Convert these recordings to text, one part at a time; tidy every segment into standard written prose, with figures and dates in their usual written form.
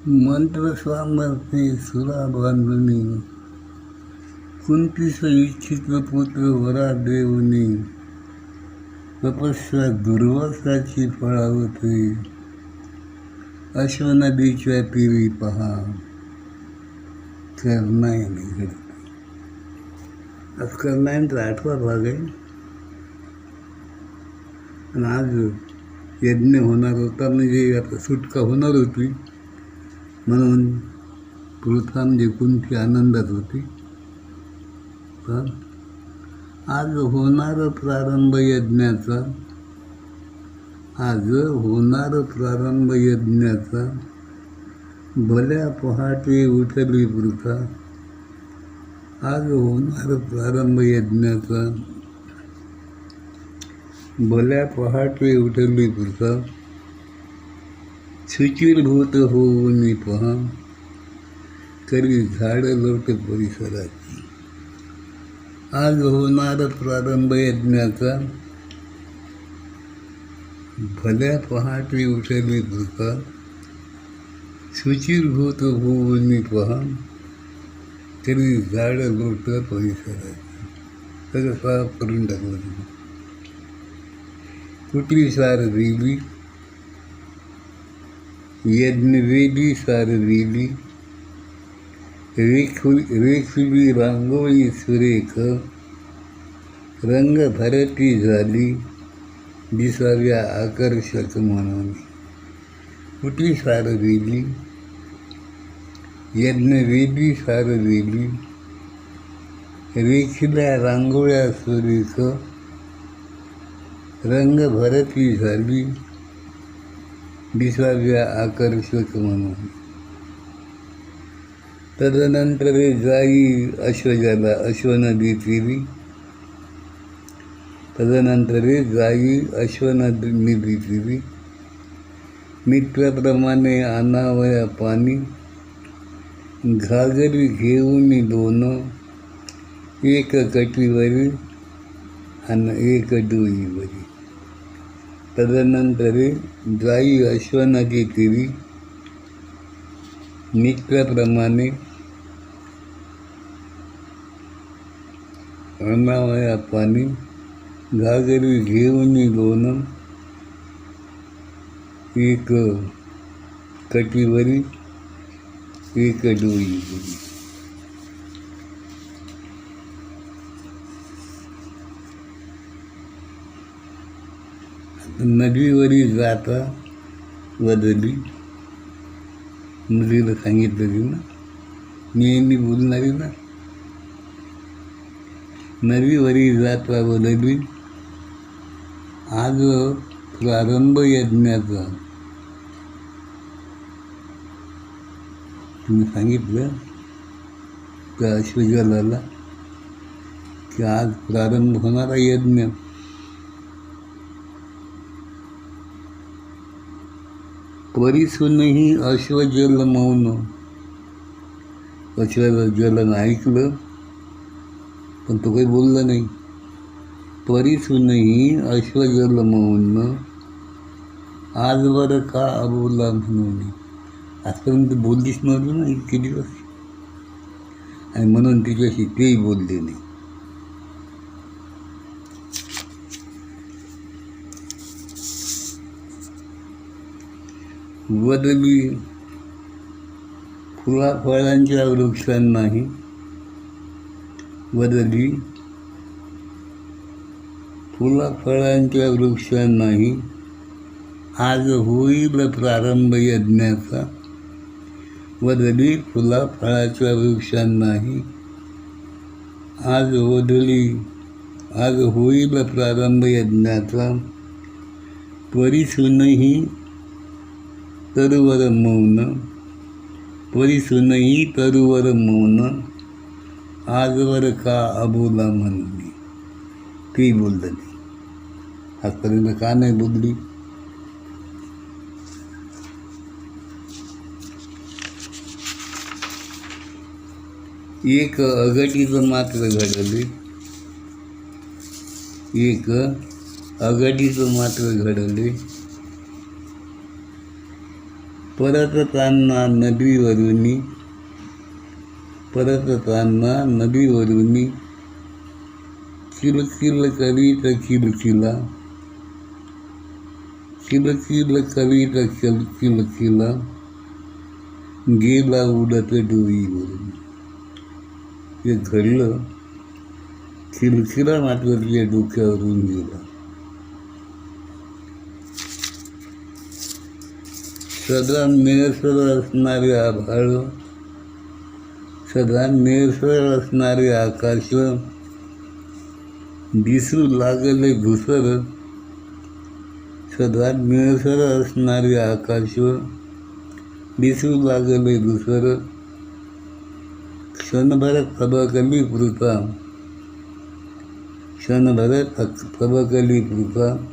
मंत्र सामर्थ्ये सुरा बांधुनी, कुंतीस इच्छित पुत्र वरा देऊनी, तपस्या दुर्वासाची फळावते, अश्वनदीच्या तीरी पहा कर्णायनी घडते. आज कर्णायनचा 8वा भाग आहे. आणि आज यज्ञ होणार होता, म्हणजे आता सुटका होणार होती, म्हणून पृथा म्हणजे कुंती आनंदात होती. पण आज होणार प्रारंभ यज्ञाचा, भल्या पहाटे उठली पृथा. आज होणार प्रारंभ यज्ञाचा, भल्या पहाटे उठली पृथा. शुचिर्भूत होऊन पहा, करी झाड लोट परिसराची. आज होणार प्रारंभ यज्ञाचा, भल्या पहाटे उठली पृथा. शुचिर्भूत होऊन पहा, करी झाड लोट परिसराची. सगळं साफ करून टाकलं. कुठली सार दिली, यज्ञवेदी सार दिली. रेखुली रांगोळी सुरेख, रंग भरती झाली, दिसाव्या आकर्षक म्हणून. कुठली सार दिली, यज्ञवेदी सार दिली. रेखिल्या रांगोळ्या सुरेख, रंग भरती झाली, दिसाव्या आकर्षक म्हणून. तदनंतर जाई अश्वजाला अश्वनदी तीरी. तदनंतर जाई अश्वनदी तीरी. मित्राप्रमाणे आणावया पाणी, घागरी घेऊन दोन. एक कटीवरी आणि एक डोईवरी. तदनंतर जाई अश्वनदी तीरी. मित्राप्रमाणे आणावया पाणी, घागरी घेऊन दोन. एक कटीवरी, एक डोईवरी. नदीवरी जाता वदली. मुलीला सांगितलं की ना, नेहमी बोलणारी ना. नदीवरी जाता वदली. आज प्रारंभ यज्ञाचा. तुम्ही सांगितलं त्या अश्वजाला की आज प्रारंभ होणारा यज्ञ. परिसूनही अश्वजल मौन. अश्वजलन ऐकलं, पण तो काही बोलला नाही. परिसूनही अश्वजल मौन, आजवर का अबोला म्हणून. आजपर्यंत बोललीच नव्हती ना इतके दिवस, आणि म्हणून तिच्याशी तेही बोलले नाही. वदली फुलाफळांच्या वृक्षांनाही. वदली फुलाफळांच्या वृक्षांनाही. आज होईल प्रारंभ यज्ञाचा. वदली फुलाफळाच्या वृक्षांनाही. आज होईल प्रारंभ यज्ञाचा. परिसूनही तरुवर मौन. परिसूनही तरुवर मौन, आजवर का अबोला म्हणली. ती बोलली नाही. आजपर्यंत का नाही बोलली. एक अघटित मात्र घडले. एक अघटित मात्र घडले. परतताना नदीवरुनी किलकिल करीत किलकिला गेला उडत डोईवरून. हे घडलं, किलकिला मात्र तिच्या डोक्यावरून गेला. सदा निळसर असणारे आकाश दिसू लागले धुसर. सदा निळसर असणारे आकाश दिसू लागले धुसर. क्षणभर फबकली पृथा.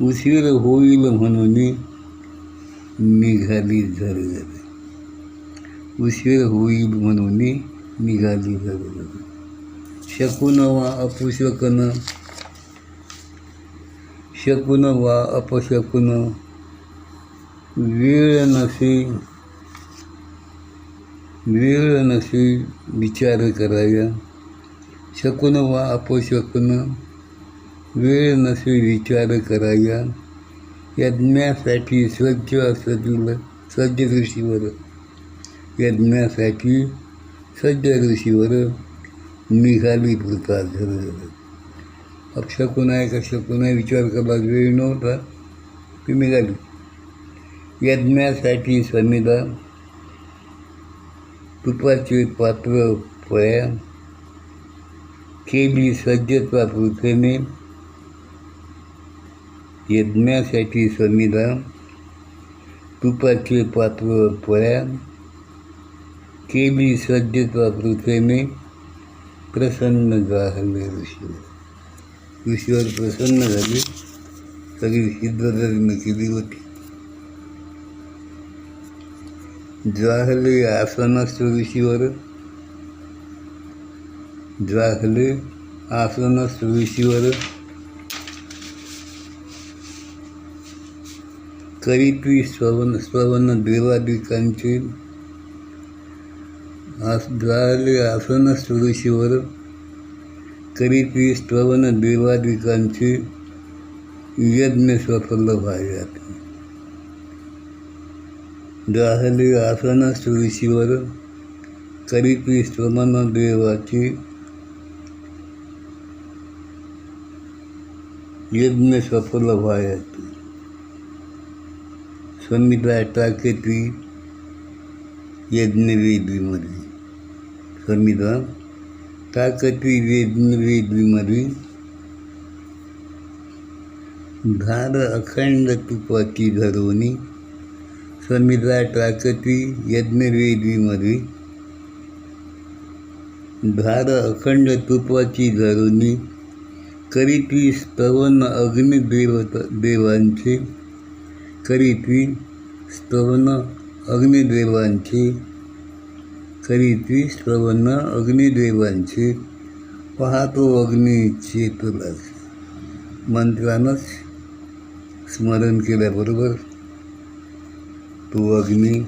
उशीर होईल म्हणून निघाली झरझर. उशीर होईल म्हणून निघाली झरझर. शकून वा अपशकुन वेळ नसे विचार कराया. शकून वा अपशकुन वेळ नसे विचार कराया. यज्ञासाठी सज्ज ऋषीवर निघाली पृथा झरझर. अपशकुन आहे का शकून आहे विचार करायला वेळ नव्हता, ती निघाली. यज्ञासाठी समिधा, तुपाचे पात्र पोळ्या, केली सज्जता पृथेने. यज्ञासाठी समिधा, तुपाचे पात्र पोळ्या, केली सज्जता पृथेने. प्रसन्न झाले ऋषीवर प्रसन्न झाले. सगळी सिद्धता तिने केली होती. जाहले आसनस्थ ऋषीवर करीती स्तवन देवादिकांचे. जाहले आसनस्थ ऋषीवर करीती स्तवन देवादिकांचे. यज्ञ सफल व्हाव्यात. जाहले आसनस्थ ऋषीवर करीती स्तवन देवाचे. यज्ञ सफल व्हाव्यात. समिधा टाकेती यज्ञवेदीमध्ये. समिधा टाकती यज्ञवेदीमध्ये. धार अखंड तुपाची धरवणी. समिधा टाकती यज्ञवेदीमध्ये. धार अखंड तुपाची धरवणी. करीती स्तवन अग्निदेवांचे. करीती स्तवन अग्निदेवांचे. पाहतो अग्नीचे तुलाच. मंत्रानंच स्मरण केल्याबरोबर तो अग्नी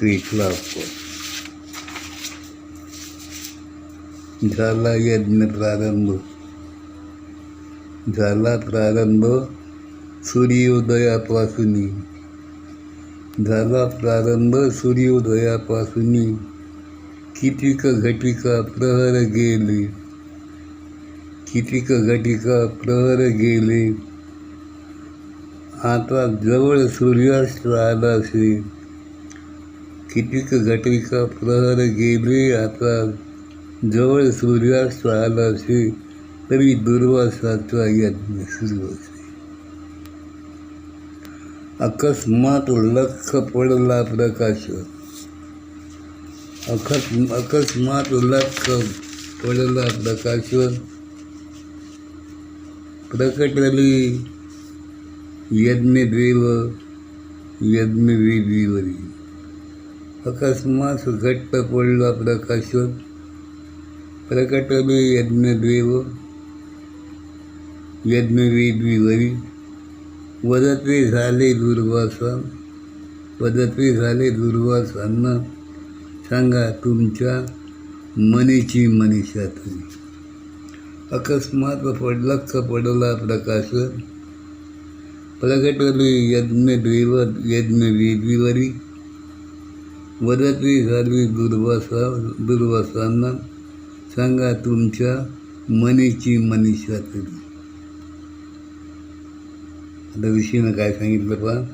पेटला. झाला यज्ञ प्रारंभ. सूर्योदयापासून. झाला प्रारंभ सूर्योदयापासून. कितीक घटिका प्रहर गेले. आता जवळ सूर्यास्त आलासे. कितीक घटिका प्रहर गेले. आता जवळ सूर्यास्त आलासे. तरी दुर्वासाचा यज्ञ सुरू असे. अकस्मात लख पडला प्रकाश. अकस्मात लख पडला प्रकाश. प्रकटली यज्ञदेव यज्ञवेदीवरी. अकस्मात घट्ट पडला प्रकाश. प्रकटले यज्ञदेव यज्ञवेदीवरी. वदते झाले दुर्वासा, वदते झाले दुर्वासांना, सांगा तुमच्या मनीची मनीषा तुम्ही. अकस्मात पडला प्रकाश, प्रगटले यज्ञवेदीवरी, वदते झाली दुर्वासांना, सांगा तुमच्या मनीची मनीषा तरी. आता ऋषीनं काय सांगितलं पहा,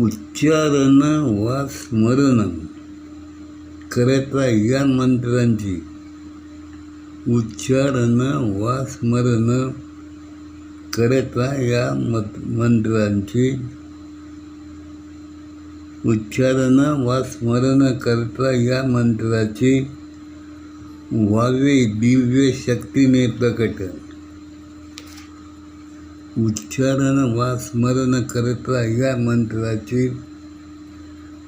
उच्चारण वा स्मरण करता या मंत्रांची, उच्चारण वा स्मरण करता या मंत्रांची, उच्चारण वा स्मरण करता या मंत्राचे व्हावे दिव्य शक्तीने प्रकट. उच्चारण वा स्मरण करता या मंत्राचे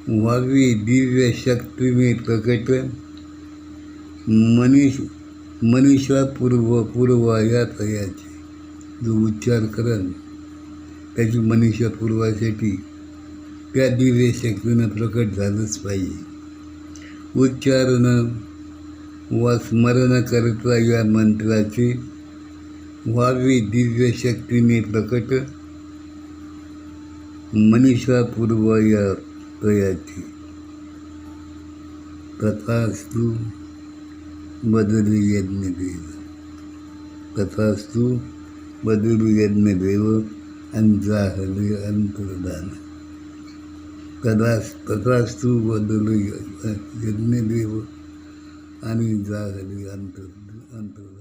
व्हावे दिव्य शक्तीने प्रकट. मनीषा पूर्वाया तयाची. जो उच्चार करेल त्याची मनीषा पूर्वासाठी त्या दिव्य शक्तीनं प्रकट झालंच पाहिजे. उच्चारण वा स्मरण करता या मंत्राचे व्हावी दिव्य शक्तीने प्रकट. मनीषा पूर्वाया तयाची. तथास्तु बदलू यज्ञदेव, तथास्तु बदलू यज्ञदेव अंजाहले अंतर्धान. तथास्तु बदलू यज्ञदेव आणि जाहले अंतर्धान.